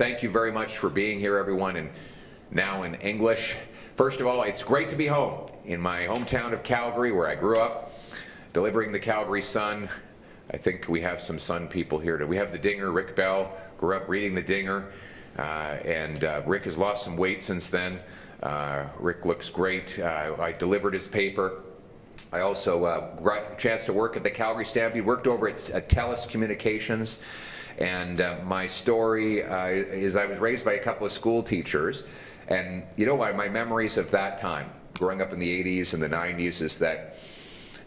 Thank you very much for being here, everyone, and now in English. First of all, it's great to be home in my hometown of Calgary, where I grew up, delivering the Calgary Sun. I think we have some Sun people here. We have the Dinger. Rick Bell grew up reading the Dinger, and Rick has lost some weight since then. Rick looks great. I delivered his paper. I also got a chance to work at the Calgary Stampede, worked over at TELUS Communications. And my story is I was raised by a couple of school teachers. And you know, my memories of that time, growing up in the 80s and the 90s, is that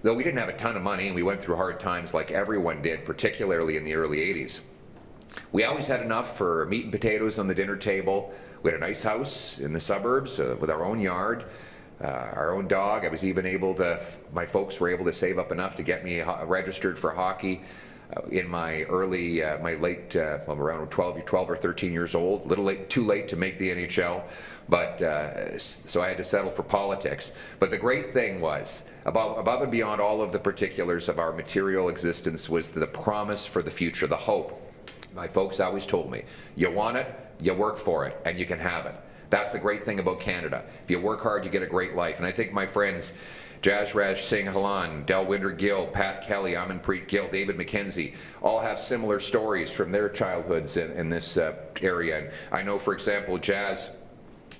though we didn't have a ton of money and we went through hard times like everyone did, particularly in the early 80s, we always had enough for meat and potatoes on the dinner table. We had a nice house in the suburbs with our own yard. Our own dog. I was even able to, my folks were able to save up enough to get me registered for hockey in my early, around 12 or 13 years old. A little late, too late to make the NHL, but so I had to settle for politics. But the great thing was, above and beyond all of the particulars of our material existence, was the promise for the future, the hope. My folks always told me, you want it, you work for it, and you can have it. That's the great thing about Canada. If you work hard, you get a great life. And I think my friends, Jasraj Singh Halan, Delwinder Gill, Pat Kelly, Amanpreet Gill, David McKenzie, all have similar stories from their childhoods in this area. And I know, for example, Jazz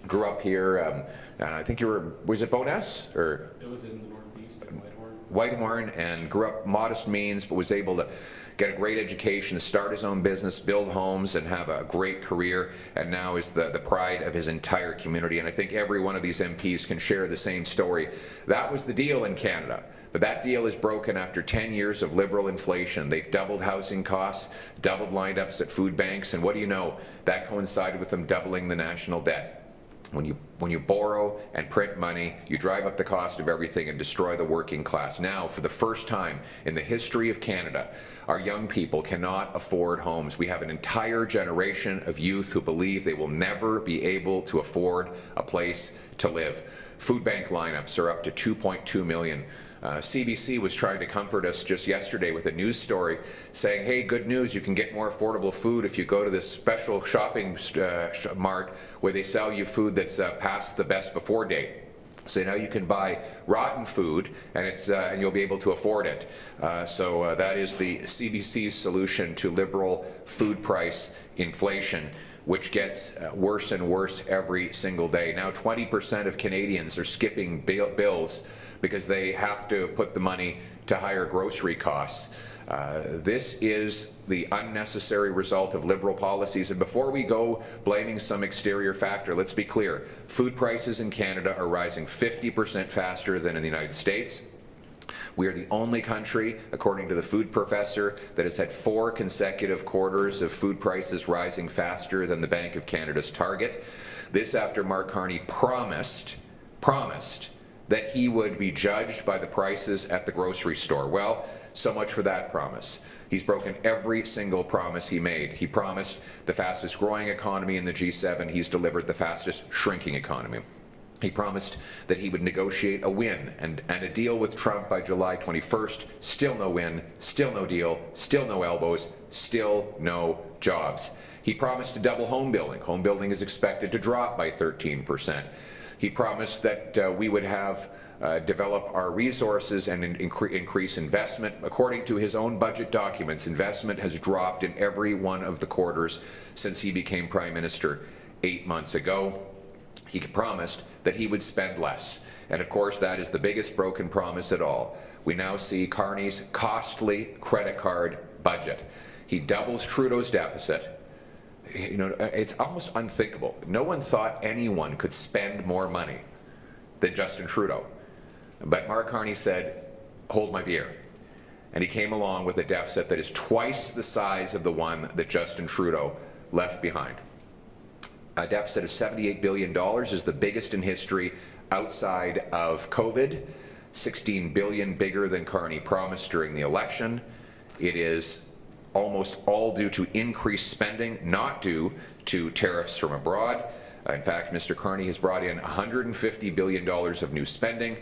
grew up here. I think you were, was it Bowness? Or? It was in the Northeast, in Whitehorn. Whitehorn, and grew up modest means, but was able to get a great education, start his own business, build homes, and have a great career, and now is the pride of his entire community. And I think every one of these MPs can share the same story. That was the deal in Canada, but that deal is broken after 10 years of liberal inflation. They've doubled housing costs, doubled lineups at food banks, and what do you know? That coincided with them doubling the national debt. When you borrow and print money, you drive up the cost of everything and destroy the working class. Now, for the first time in the history of Canada, our young people cannot afford homes. We have an entire generation of youth who believe they will never be able to afford a place to live. Food bank lineups are up to 2.2 million. CBC was trying to comfort us just yesterday with a news story saying, hey, good news, you can get more affordable food if you go to this special shopping mart where they sell you food that's past the best before date. So now you can buy rotten food and and you'll be able to afford it. So that is the CBC's solution to liberal food price inflation, which gets worse and worse every single day. Now 20% of Canadians are skipping bills because they have to put the money to higher grocery costs. This is the unnecessary result of liberal policies. And before we go blaming some exterior factor, let's be clear. Food prices in Canada are rising 50% faster than in the United States. We are the only country, according to the food professor, that has had 4 consecutive quarters of food prices rising faster than the Bank of Canada's target. This after Mark Carney promised that he would be judged by the prices at the grocery store. Well, so much for that promise. He's broken every single promise he made. He promised the fastest growing economy in the G7. He's delivered the fastest shrinking economy. He promised that he would negotiate a win and a deal with Trump by July 21st. Still no win, still no deal, still no elbows, still no jobs. He promised to double home building. Home building is expected to drop by 13%. He promised that we would have develop our resources and increase investment. According to his own budget documents, investment has dropped in every one of the quarters since he became Prime Minister 8 months ago. He promised that he would spend less. And of course, that is the biggest broken promise at all. We now see Carney's costly credit card budget. He doubles Trudeau's deficit. You know, it's almost unthinkable. No one thought anyone could spend more money than Justin Trudeau. But Mark Carney said, hold my beer. And he came along with a deficit that is twice the size of the one that Justin Trudeau left behind. A deficit of $78 billion is the biggest in history outside of COVID. $16 billion bigger than Carney promised during the election. It is almost all due to increased spending, not due to tariffs from abroad. In fact, Mr. Carney has brought in $150 billion of new spending,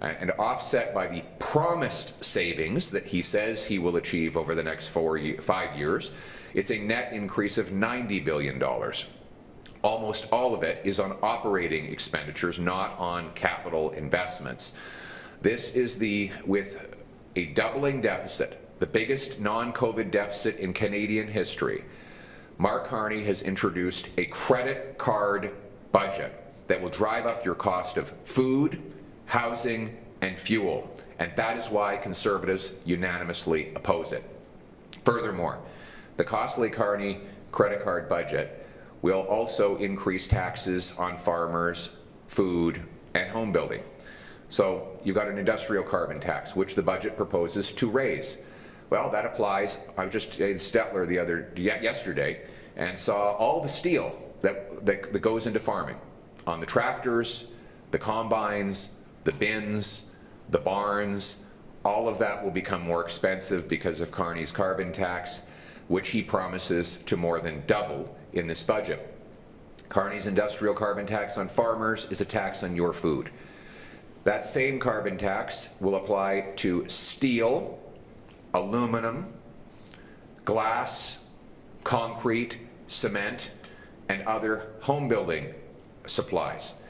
and offset by the promised savings that he says he will achieve over the next 5 years. It's a net increase of $90 billion. Almost all of it is on operating expenditures, not on capital investments. This is with a doubling deficit, the biggest non-COVID deficit in Canadian history. Mark Carney has introduced a credit card budget that will drive up your cost of food, housing, and fuel. And that is why Conservatives unanimously oppose it. Furthermore, the costly Carney credit card budget will also increase taxes on farmers, food, and home building. So you've got an industrial carbon tax, which the budget proposes to raise. Well, that applies. I was just in Stettler yesterday and saw all the steel that goes into farming on the tractors, the combines, the bins, the barns. All of that will become more expensive because of Carney's carbon tax, which he promises to more than double in this budget. Carney's industrial carbon tax on farmers is a tax on your food. That same carbon tax will apply to steel, aluminum, glass, concrete, cement, and other home building supplies.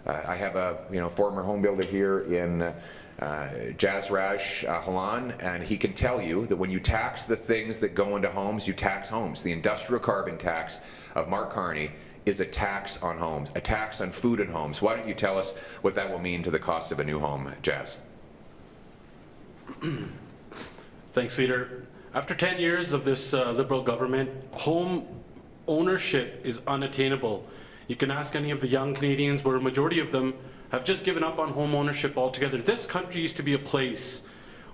I have a former home builder here in Jazraj Halan, and he can tell you that when you tax the things that go into homes, you tax homes. The industrial carbon tax of Mark Carney is a tax on homes, a tax on food and homes. Why don't you tell us what that will mean to the cost of a new home, Jazz? Thanks, Leader. After 10 years of this Liberal government, home ownership is unattainable. You can ask any of the young Canadians, where a majority of them have just given up on home ownership altogether. This country used to be a place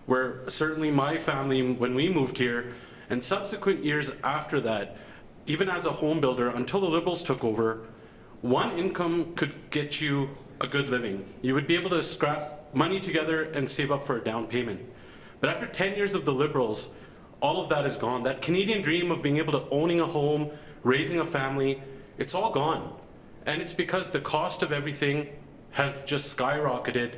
where certainly my family, when we moved here, and subsequent years after that, even as a home builder, until the Liberals took over, one income could get you a good living. You would be able to scrap money together and save up for a down payment. But after 10 years of the Liberals, all of that is gone. That Canadian dream of being able to owning a home, raising a family, it's all gone. And it's because the cost of everything has just skyrocketed,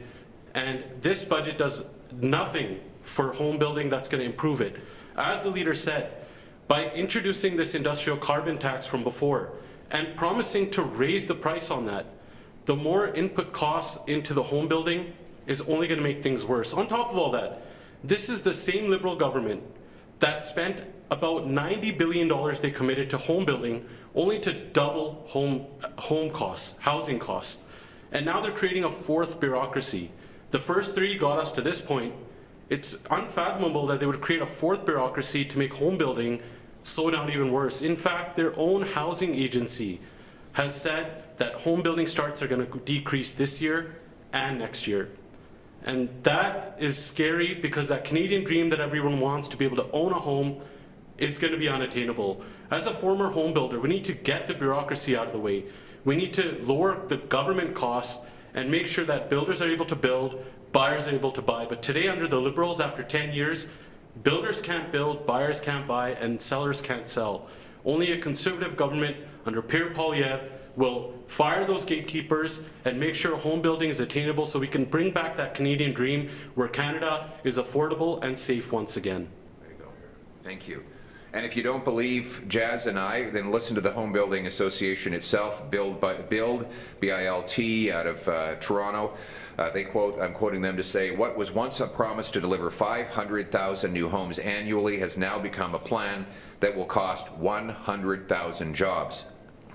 and this budget does nothing for home building that's going to improve it. As the Leader said, by introducing this industrial carbon tax from before and promising to raise the price on that, the more input costs into the home building is only going to make things worse. On top of all that, this is the same Liberal government that spent about $90 billion they committed to home building, only to double home costs, housing costs. And now they're creating a fourth bureaucracy. The first three got us to this point. It's unfathomable that they would create a fourth bureaucracy to make home building slow down even worse. In fact, their own housing agency has said that home building starts are going to decrease this year and next year. And that is scary, because that Canadian dream that everyone wants to be able to own a home is going to be unattainable. As a former home builder, we need to get the bureaucracy out of the way. We need to lower the government costs and make sure that builders are able to build, buyers are able to buy. But today, under the Liberals, after 10 years, builders can't build, buyers can't buy, and sellers can't sell. Only a Conservative government under Pierre Poilievre will fire those gatekeepers and make sure home building is attainable, so we can bring back that Canadian dream where Canada is affordable and safe once again. There you go. Thank you. And if you don't believe Jazz and I, then listen to the Home Building Association itself, Build, B-I-L-T, out of Toronto. They quote, I'm quoting them to say, what was once a promise to deliver 500,000 new homes annually has now become a plan that will cost 100,000 jobs.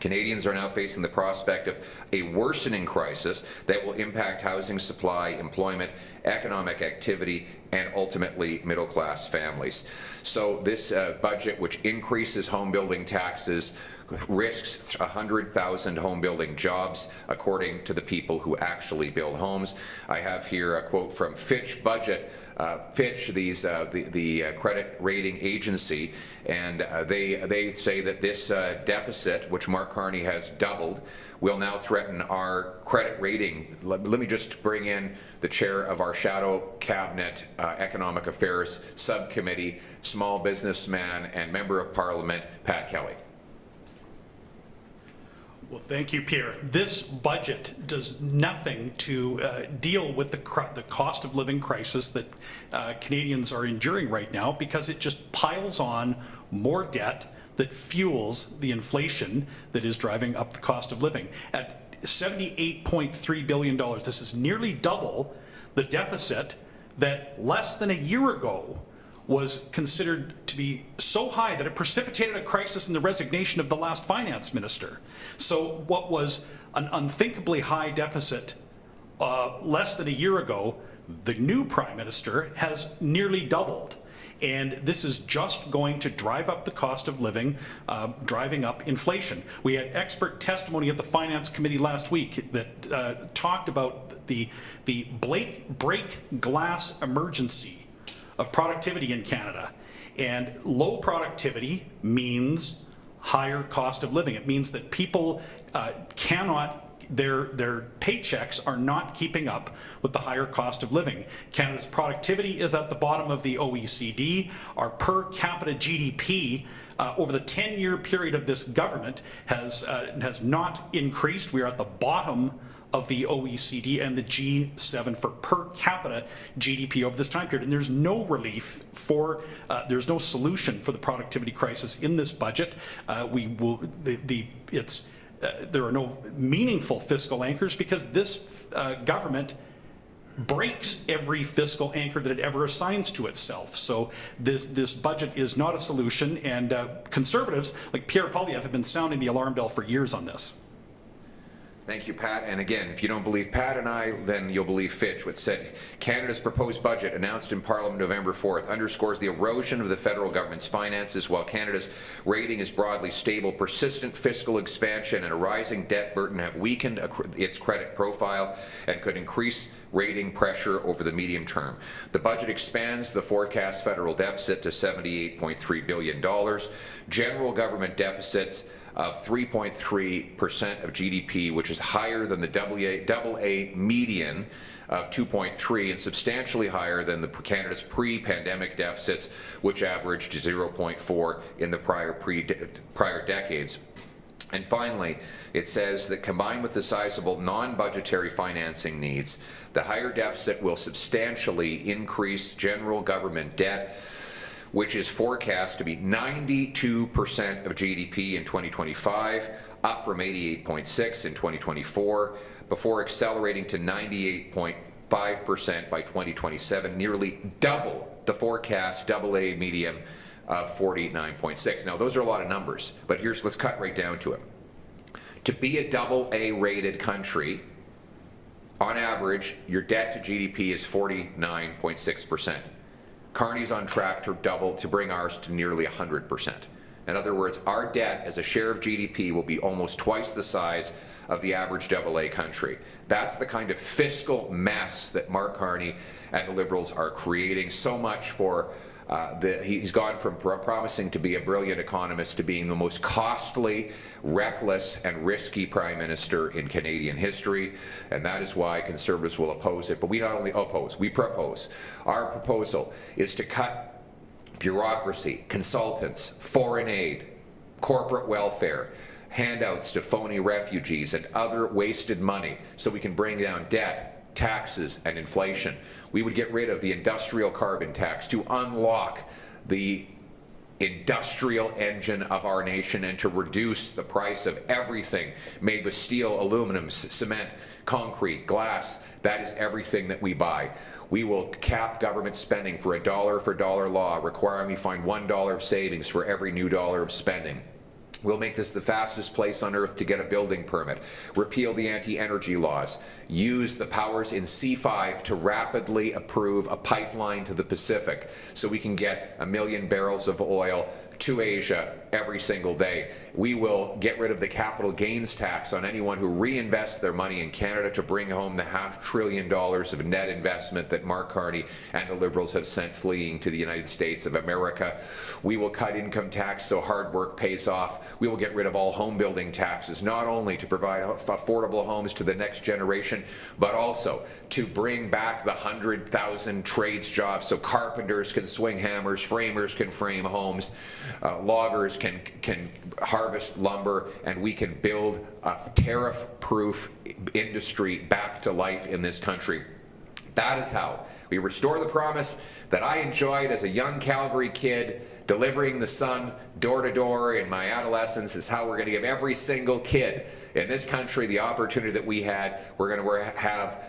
Canadians are now facing the prospect of a worsening crisis that will impact housing supply, employment, economic activity, and ultimately middle-class families. So this budget, which increases home building taxes, risks 100,000 home building jobs, according to the people who actually build homes. I have here a quote from Fitch Budget. Fitch, the credit rating agency, and they say that this deficit, which Mark Carney has doubled, will now threaten our credit rating. Let me just bring in the chair of our shadow cabinet economic affairs subcommittee, small businessman and member of parliament, Pat Kelly. Well, thank you, Pierre. This budget does nothing to deal with the cost of living crisis that Canadians are enduring right now, because it just piles on more debt that fuels the inflation that is driving up the cost of living. At $78.3 billion, this is nearly double the deficit that less than a year ago was considered to be so high that it precipitated a crisis in the resignation of the last finance minister. So what was an unthinkably high deficit less than a year ago, the new prime minister has nearly doubled. And this is just going to drive up the cost of living, driving up inflation. We had expert testimony at the Finance Committee last week that talked about the break glass emergency of productivity in Canada. And low productivity means higher cost of living. It means that people their paychecks are not keeping up with the higher cost of living. Canada's productivity is at the bottom of the OECD. Our per capita GDP over the 10-year period of this government has not increased. We are at the bottom of the OECD and the G7 for per capita GDP over this time period. And there's no relief for, there's no solution for the productivity crisis in this budget. There are no meaningful fiscal anchors because this government breaks every fiscal anchor that it ever assigns to itself. So this budget is not a solution, and Conservatives like Pierre Poilievre have been sounding the alarm bell for years on this. Thank you, Pat. And again, if you don't believe Pat and I, then you'll believe Fitch, which said Canada's proposed budget announced in Parliament November 4th underscores the erosion of the federal government's finances. While Canada's rating is broadly stable, persistent fiscal expansion and a rising debt burden have weakened its credit profile and could increase rating pressure over the medium term. The budget expands the forecast federal deficit to $78.3 billion. General government deficits of 3.3% of GDP, which is higher than the AA median of 2.3 and substantially higher than Canada's pre-pandemic deficits, which averaged 0.4 in the prior decades. And finally, it says that combined with the sizable non-budgetary financing needs, the higher deficit will substantially increase general government debt, which is forecast to be 92% of GDP in 2025, up from 88.6 in 2024, before accelerating to 98.5% by 2027, nearly double the forecast AA median of 49.6. Now, those are a lot of numbers, but let's cut right down to it. To be a AA rated country, on average, your debt to GDP is 49.6%. Carney's on track to bring ours to nearly 100%. In other words, our debt as a share of GDP will be almost twice the size of the average AA country. That's the kind of fiscal mess that Mark Carney and the Liberals are creating. So much for he's gone from promising to be a brilliant economist to being the most costly, reckless, and risky prime minister in Canadian history, and that is why Conservatives will oppose it. But we not only oppose, we propose. Our proposal is to cut bureaucracy, consultants, foreign aid, corporate welfare, handouts to phony refugees, and other wasted money so we can bring down debt, taxes, and inflation. We would get rid of the industrial carbon tax to unlock the industrial engine of our nation and to reduce the price of everything made with steel, aluminum, cement, concrete, glass. That is everything that we buy. We will cap government spending for a dollar for dollar law, requiring we find $1 of savings for every new dollar of spending. We'll make this the fastest place on earth to get a building permit, repeal the anti-energy laws, use the powers in C5 to rapidly approve a pipeline to the Pacific so we can get 1 million barrels of oil to Asia every single day. We will get rid of the capital gains tax on anyone who reinvests their money in Canada to bring home the $500 billion of net investment that Mark Carney and the Liberals have sent fleeing to the United States of America. We will cut income tax so hard work pays off. We will get rid of all home building taxes, not only to provide affordable homes to the next generation, but also to bring back the 100,000 trades jobs so carpenters can swing hammers, framers can frame homes, loggers can harvest lumber, and we can build a tariff-proof industry back to life in this country. That is how we restore the promise that I enjoyed as a young Calgary kid delivering the sun door to door in my adolescence is how we're going to give every single kid in this country the opportunity that we had. We're going to have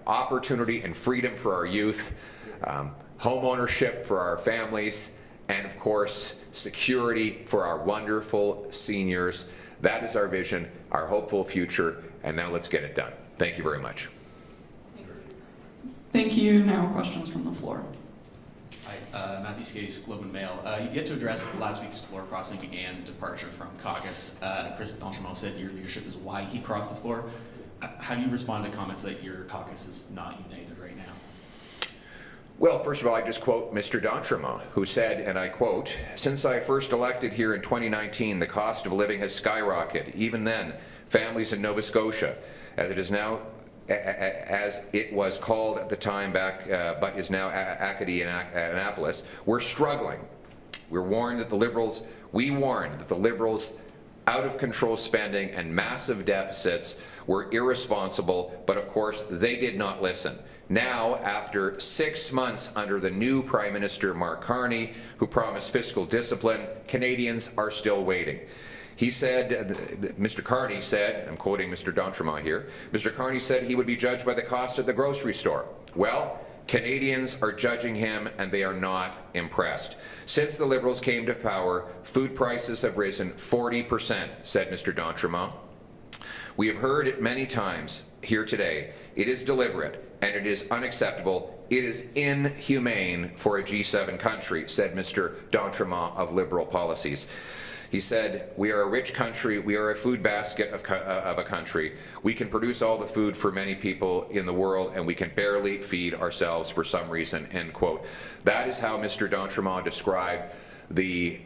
opportunity and freedom for our youth, home ownership for our families, and of course, security for our wonderful seniors. That is our vision, our hopeful future, and now let's get it done. Thank you very much. Thank you. Now questions from the floor. Hi, Matthew Skase, Globe and Mail. You've yet to address last week's floor crossing and departure from caucus. Chris d'Entremont said your leadership is why he crossed the floor. How do you respond to comments that your caucus is not united right now? Well, first of all, I just quote Mr. d'Entremont, who said, and I quote, "Since I first elected here in 2019, the cost of living has skyrocketed. Even then, families in Nova Scotia, as it is now, as it was called at the time back, but is now Acadie and Annapolis, we're struggling. We warned that the Liberals' out of control spending and massive deficits were irresponsible, but of course they did not listen. Now, after 6 months under the new Prime Minister Mark Carney, who promised fiscal discipline, Canadians are still waiting." He said, Mr. Carney said, I'm quoting Mr. d'Entremont here, Mr. Carney said he would be judged by the cost at the grocery store. Well, Canadians are judging him and they are not impressed. Since the Liberals came to power, food prices have risen 40%, said Mr. d'Entremont. We have heard it many times here today. It is deliberate and it is unacceptable. It is inhumane for a G7 country, said Mr. d'Entremont of Liberal policies. He said, we are a rich country, we are a food basket of a country. We can produce all the food for many people in the world and we can barely feed ourselves for some reason, end quote. That is how Mr. d'Entremont described the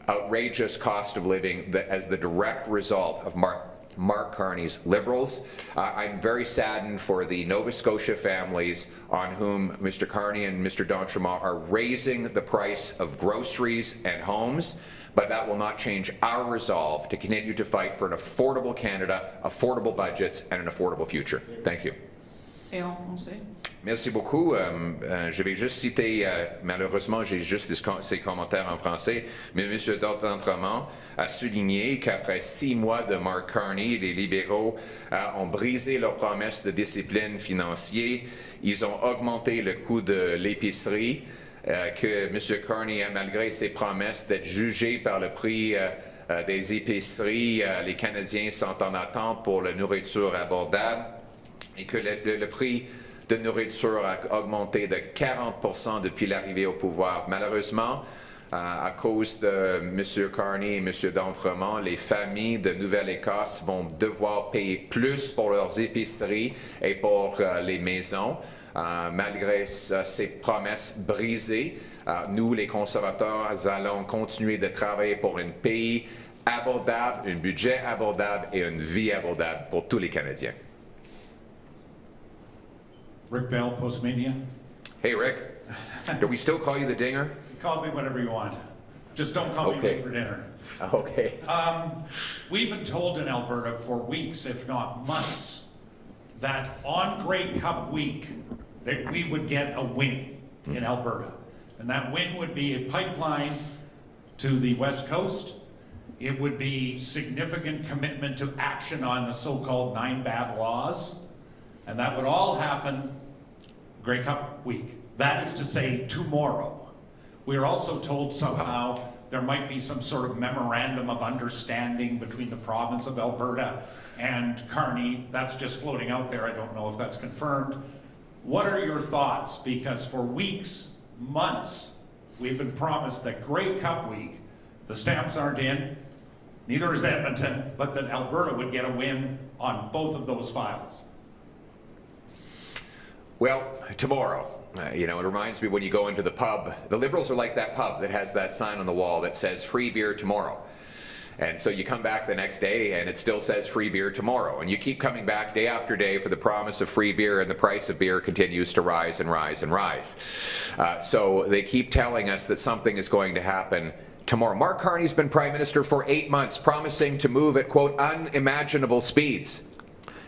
outrageous cost of living as the direct result of Mark Carney's Liberals. I'm very saddened for the Nova Scotia families on whom Mr. Carney and Mr. d'Entremont are raising the price of groceries and homes, but that will not change our resolve to continue to fight for an affordable Canada, affordable budgets, and an affordable future. Thank you. Et en français. Merci beaucoup. Je vais juste citer, malheureusement, j'ai juste ces commentaires en français, mais M. d'Entremont a souligné qu'après 6 mois de Mark Carney, les libéraux ont brisé leurs promesses de discipline financière. Ils ont augmenté le coût de l'épicerie, que M. Carney, malgré ses promesses d'être jugé par le prix des épiceries, les Canadiens sont en attente pour la nourriture abordable et que le prix de nourriture a augmenté de 40% depuis l'arrivée au pouvoir. Malheureusement, à cause de M. Carney et M. d'Entremont, les familles de Nouvelle-Écosse vont devoir payer plus pour leurs épiceries et pour les maisons. Malgré ces promesses brisées, nous, les conservateurs, allons continuer de travailler pour un pays abordable, un budget abordable et une vie abordable pour tous les Canadiens. Rick Bell, Postmania. Hey, Rick. Do we still call you the Dinger? Call me whatever you want. Just don't call me late for dinner. Okay. We've been told in Alberta for weeks, if not months, that on Grey Cup week, that we would get a win in Alberta. And that win would be a pipeline to the West Coast. It would be significant commitment to action on the so-called 9 bad laws. And that would all happen Grey Cup week. That is to say, tomorrow. We are also told somehow there might be some sort of memorandum of understanding between the province of Alberta and Carney. That's just floating out there. I don't know if that's confirmed. What are your thoughts? Because for weeks, months, we've been promised that Grey Cup week, the stamps aren't in, neither is Edmonton, but that Alberta would get a win on both of those files. Well, tomorrow, it reminds me when you go into the pub, the Liberals are like that pub that has that sign on the wall that says free beer tomorrow. And so you come back the next day and it still says free beer tomorrow. And you keep coming back day after day for the promise of free beer, and the price of beer continues to rise and rise and rise. So they keep telling us that something is going to happen tomorrow. Mark Carney's been Prime Minister for 8 months, promising to move at, quote, unimaginable speeds.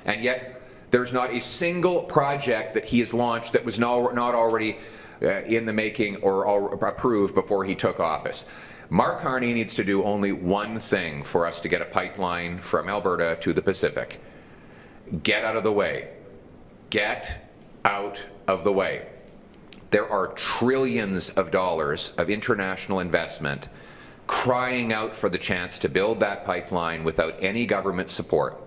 And yet there's not a single project that he has launched that was not already in the making or approved before he took office. Mark Carney needs to do only one thing for us to get a pipeline from Alberta to the Pacific. Get out of the way. Get out of the way. There are trillions of dollars of international investment crying out for the chance to build that pipeline without any government support.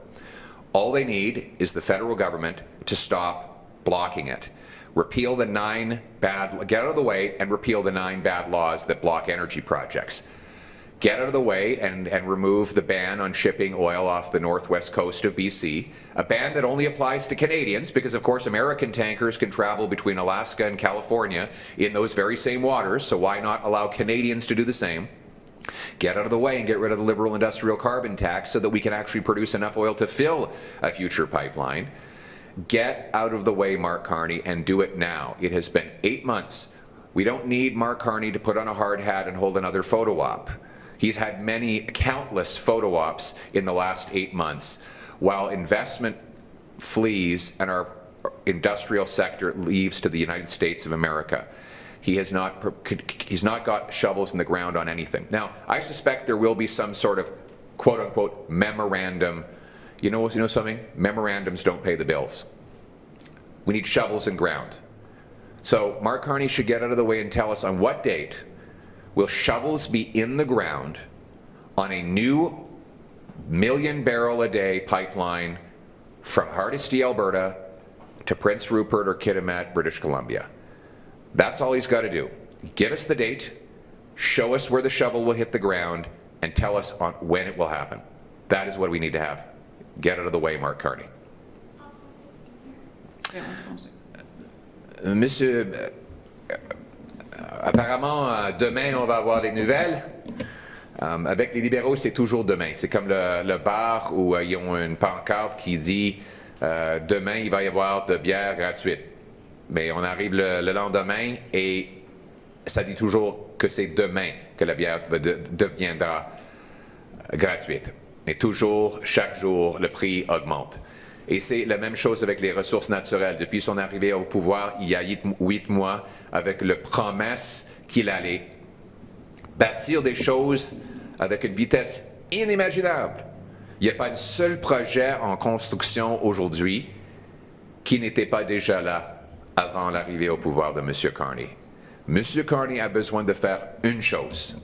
All they need is the federal government to stop blocking it. Repeal the get out of the way and repeal the 9 bad laws that block energy projects. Get out of the way and remove the ban on shipping oil off the northwest coast of BC, a ban that only applies to Canadians because, of course, American tankers can travel between Alaska and California in those very same waters, so why not allow Canadians to do the same? Get out of the way and get rid of the liberal industrial carbon tax so that we can actually produce enough oil to fill a future pipeline. Get out of the way, Mark Carney, and do it now. It has been 8 months. We don't need Mark Carney to put on a hard hat and hold another photo op. He's had countless photo ops in the last 8 months, while investment flees and our industrial sector leaves to the United States of America. He's not got shovels in the ground on anything. Now, I suspect there will be some sort of quote-unquote memorandum. You know something? Memorandums don't pay the bills. We need shovels in ground. So Mark Carney should get out of the way and tell us on what date will shovels be in the ground on a new million-barrel-a-day pipeline from Hardisty, Alberta to Prince Rupert or Kitimat, British Columbia. That's all he's got to do. Give us the date, show us where the shovel will hit the ground, and tell us on when it will happen. That is what we need to have. Get out of the way, Mark Carney. Et Alphonse. Monsieur, apparemment, demain, on va avoir des nouvelles. Avec les libéraux, c'est toujours demain. C'est comme le bar où ils ont une pancarte qui dit demain, il va y avoir de bière gratuite. Mais on arrive le lendemain et ça dit toujours que c'est demain que la bière deviendra gratuite. Mais toujours, chaque jour, le prix augmente. Et c'est la même chose avec les ressources naturelles. Depuis son arrivée au pouvoir, il y a 8 mois, avec la promesse qu'il allait bâtir des choses avec une vitesse inimaginable. Il n'y a pas un seul projet en construction aujourd'hui qui n'était pas déjà là avant l'arrivée au pouvoir de M. Carney. M. Carney a besoin de faire une chose,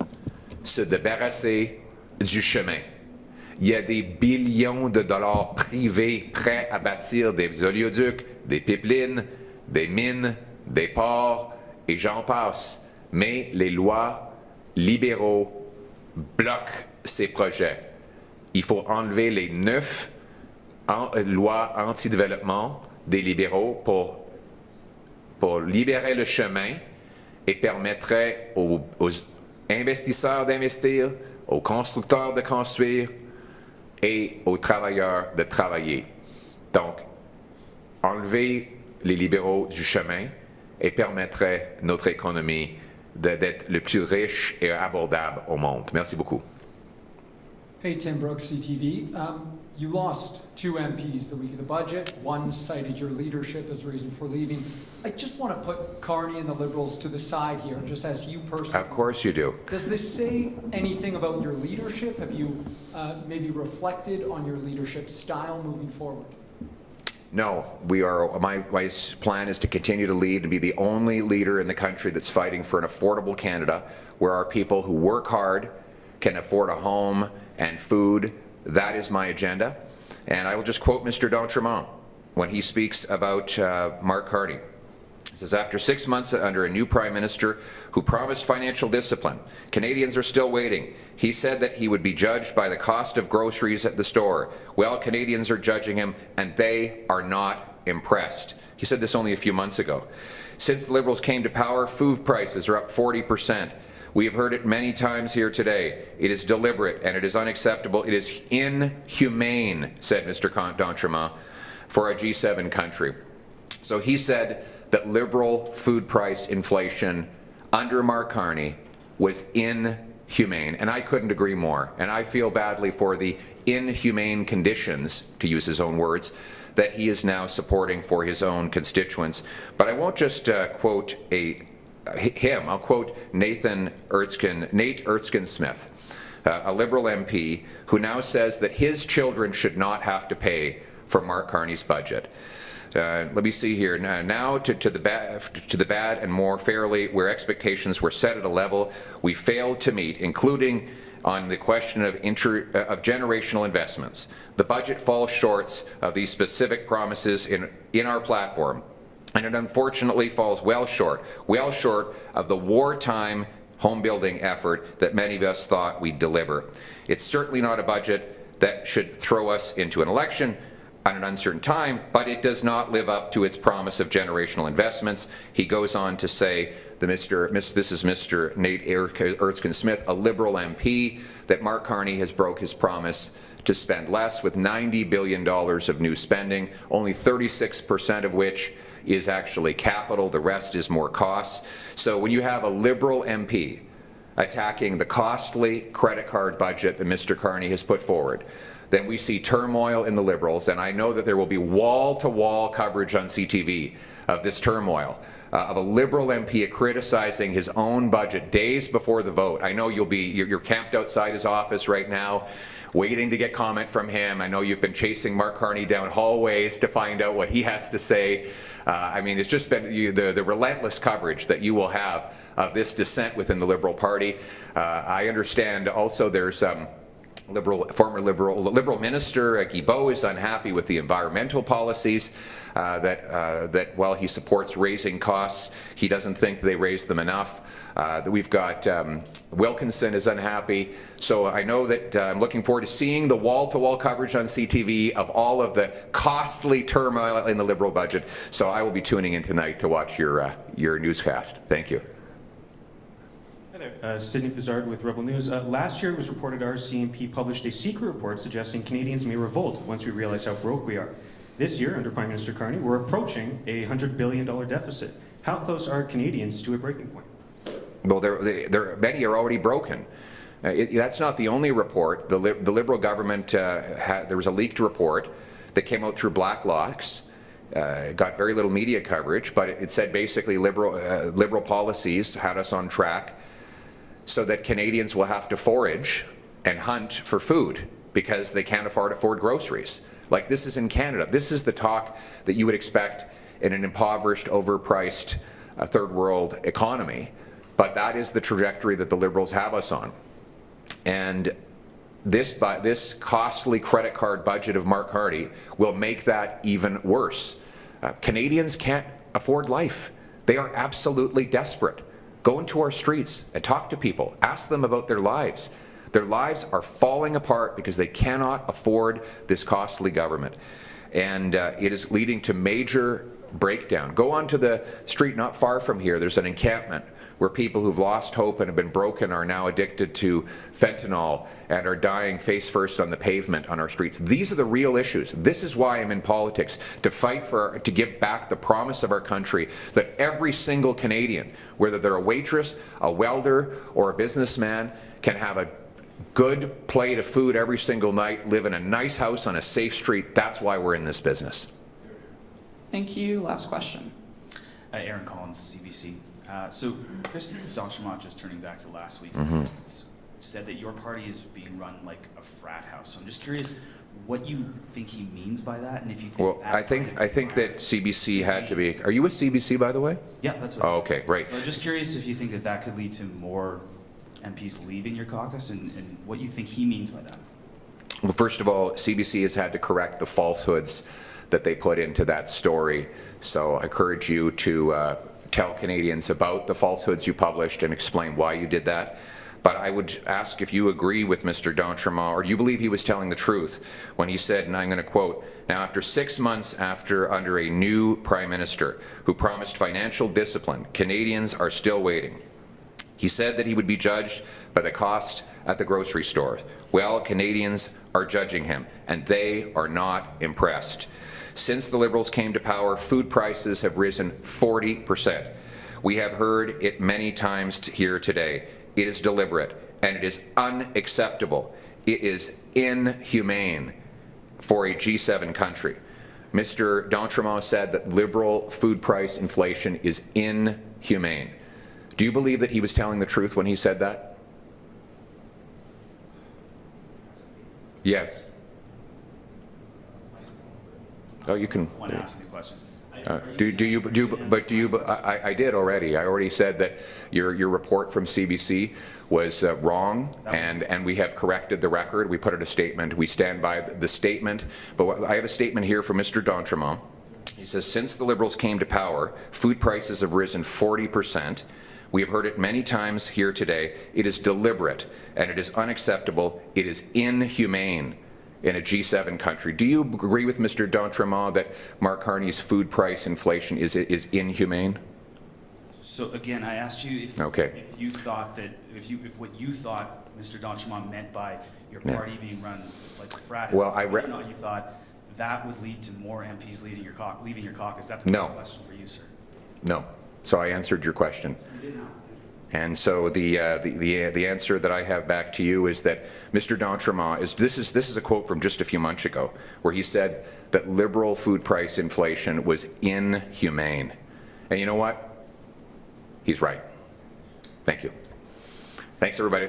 se débarrasser du chemin. Il y a des billions de dollars privés prêts à bâtir des oléoducs, des pipelines, des mines, des ports, et j'en passe. Mais les lois libéraux bloquent ces projets. Il faut enlever les 9 lois anti-développement des libéraux pour libérer le chemin et permettrait aux investisseurs d'investir, aux constructeurs de construire, et aux travailleurs de travailler. Donc, enlever les libéraux du chemin et permettrait notre économie d'être le plus riche et abordable au monde. Merci beaucoup. Hey, Tim Brooks, CTV. You lost 2 MPs the week of the budget. One cited your leadership as a reason for leaving. I just want to put Carney and the Liberals to the side here, just as you personally. Of course you do. Does this say anything about your leadership? Have you maybe reflected on your leadership style moving forward? No, my plan is to continue to lead and be the only leader in the country that's fighting for an affordable Canada, where our people who work hard can afford a home and food. That is my agenda. And I will just quote Mr. d'Entremont when he speaks about Mark Carney. He says, after 6 months under a new Prime Minister who promised financial discipline, Canadians are still waiting. He said that he would be judged by the cost of groceries at the store. Well, Canadians are judging him, and they are not impressed. He said this only a few months ago. Since the Liberals came to power, food prices are up 40%. We have heard it many times here today. It is deliberate and it is unacceptable. It is inhumane, said Mr. d'Entremont, for a G7 country. So he said that Liberal food price inflation under Mark Carney was inhumane, and I couldn't agree more. And I feel badly for the inhumane conditions, to use his own words, that he is now supporting for his own constituents. But I won't just quote a him, I'll quote Nate Erskine Smith, a Liberal MP, who now says that his children should not have to pay for Mark Carney's budget. Let me see here. Now to the bad and more fairly, where expectations were set at a level we failed to meet, including on the question of generational investments. The budget falls short of these specific promises in our platform, and it unfortunately falls well short of the wartime home building effort that many of us thought we'd deliver. It's certainly not a budget that should throw us into an election at an uncertain time, but it does not live up to its promise of generational investments. He goes on to say, this is Mr. Nate Erskine Smith, a Liberal MP, that Mark Carney has broke his promise to spend less, with $90 billion of new spending, only 36% of which is actually capital. The rest is more costs. So when you have a Liberal MP attacking the costly credit card budget that Mr. Carney has put forward, then we see turmoil in the Liberals, and I know that there will be wall-to-wall coverage on CTV of this turmoil, of a Liberal MP criticizing his own budget days before the vote. I know you're camped outside his office right now, waiting to get comment from him. I know you've been chasing Mark Carney down hallways to find out what he has to say. I mean, it's just been the relentless coverage that you will have of this dissent within the Liberal Party. I understand also there's former Liberal Minister Guilbeault is unhappy with the environmental policies that while he supports raising costs, he doesn't think they raise them enough. We've got Wilkinson is unhappy. So I know that I'm looking forward to seeing the wall-to-wall coverage on CTV of all of the costly turmoil in the Liberal budget. So I will be tuning in tonight to watch your newscast. Thank you. Hi there, Sydney Fazard with Rebel News. Last year it was reported our CMP published a secret report suggesting Canadians may revolt once we realize how broke we are. This year, under Prime Minister Carney, we're approaching a $100 billion deficit. How close are Canadians to a breaking point? Well, many are already broken. That's not the only report. The Liberal government, there was a leaked report that came out through Blacklocks, got very little media coverage, but it said basically liberal policies had us on track so that Canadians will have to forage and hunt for food because they can't afford groceries. Like, this is in Canada. This is the talk that you would expect in an impoverished, overpriced third world economy. But that is the trajectory that the Liberals have us on. And this costly credit card budget of Mark Carney will make that even worse. Canadians can't afford life. They are absolutely desperate. Go into our streets and talk to people. Ask them about their lives. Their lives are falling apart because they cannot afford this costly government. And it is leading to major breakdown. Go onto the street not far from here. There's an encampment where people who've lost hope and have been broken are now addicted to fentanyl and are dying face first on the pavement on our streets. These are the real issues. This is why I'm in politics, to fight to give back the promise of our country that every single Canadian, whether they're a waitress, a welder, or a businessman, can have a good plate of food every single night, live in a nice house on a safe street. That's why we're in this business. Thank you. Last question. Aaron Collins, CBC. So Chris d'Entremont, just turning back to last week, said that your party is being run like a frat house. So I'm just curious what you think he means by that, and if you think. Well, I think that CBC had to be. Are you with CBC, by the way? Yeah, that's what. Oh, okay, right. I'm just curious if you think that that could lead to more MPs leaving your caucus, and what you think he means by that. Well, first of all, CBC has had to correct the falsehoods that they put into that story. So I encourage you to tell Canadians about the falsehoods you published and explain why you did that. But I would ask if you agree with Mr. d'Entremont, or do you believe he was telling the truth when he said, and I'm going to quote, "Now after 6 months under a new Prime Minister who promised financial discipline, Canadians are still waiting. He said that he would be judged by the cost at the grocery store. Well, Canadians are judging him, and they are not impressed. Since the Liberals came to power, food prices have risen 40%. We have heard it many times here today. It is deliberate, and it is unacceptable. It is inhumane for a G7 country." Mr. d'Entremont said that Liberal food price inflation is inhumane. Do you believe that he was telling the truth when he said that? Yes. Oh, you can. Want to ask any questions? I did already. I already said that your report from CBC was wrong, and we have corrected the record. We put out a statement. We stand by the statement. But I have a statement here from Mr. d'Entremont. He says, since the Liberals came to power, food prices have risen 40%. We have heard it many times here today. It is deliberate, and it is unacceptable. It is inhumane in a G7 country. Do you agree with Mr. d'Entremont that Mark Carney's food price inflation is inhumane? So again, I asked you if, Okay. if you thought that, if what you thought Mr. d'Entremont meant by your party being run like a frat house, Well, whether or not you thought that would lead to more MPs leaving your caucus. That's the No. question for you, sir. No. So I answered your question. And so the answer that I have back to you is that Mr. d'Entremont this is a quote from just a few months ago, where he said that Liberal food price inflation was inhumane. And you know what? He's right. Thank you. Thanks, everybody.